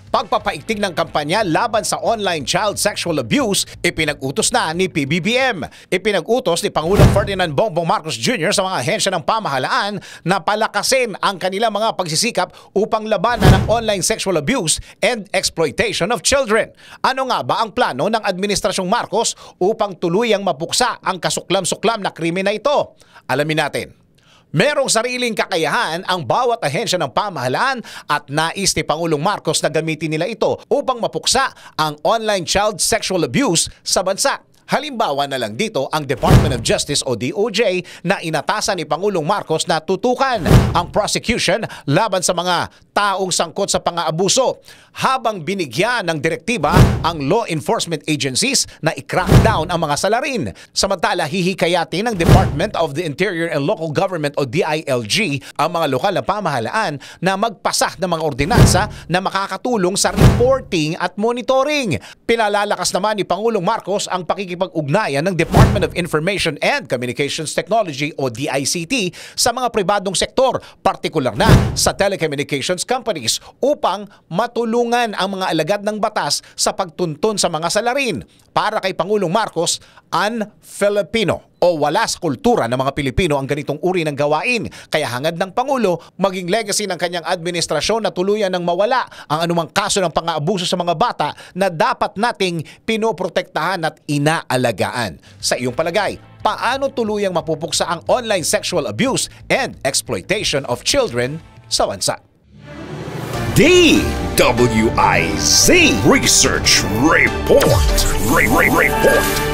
Pagpapaigting ng kampanya laban sa online child sexual abuse, ipinag-utos na ni PBBM. Ipinag-utos ni Pangulong Ferdinand Bongbong Marcos Jr. sa mga ahensya ng pamahalaan na palakasin ang kanilang mga pagsisikap upang labanan ang online sexual abuse and exploitation of children. Ano nga ba ang plano ng Administrasyong Marcos upang tuluyang mapuksa ang kasuklam-suklam na krimen na ito? Alamin natin. Merong sariling kakayahan ang bawat ahensya ng pamahalaan at nais ni Pangulong Marcos na gamitin nila ito upang mapuksa ang online child sexual abuse sa bansa. Halimbawa na lang dito ang Department of Justice o DOJ na inatasan ni Pangulong Marcos na tutukan ang prosecution laban sa mga taong sangkot sa pang-aabuso habang binigyan ng direktiba ang law enforcement agencies na i-crack down ang mga salarin. Samantala, hihikayatin ng Department of the Interior and Local Government o DILG ang mga lokal na pamahalaan na magpasa ng mga ordinansa na makakatulong sa reporting at monitoring. Pinalalakas naman ni Pangulong Marcos ang pakikipag-ugnayan ng Department of Information and Communications Technology o DICT sa mga pribadong sektor, partikular na sa telecommunications companies upang matulungan ang mga alagad ng batas sa pagtuntun sa mga salarin. Para kay Pangulong Marcos, un-Filipino o wala sa kultura ng mga Pilipino ang ganitong uri ng gawain. Kaya hangad ng Pangulo maging legacy ng kanyang administrasyon na tuluyan ng mawala ang anumang kaso ng pang-aabuso sa mga bata na dapat nating pinoprotektahan at inaalagaan. Sa iyong palagay, paano tuluyang mapupuksa ang online sexual abuse and exploitation of children sa bansa? DWIZ Research Report. Report.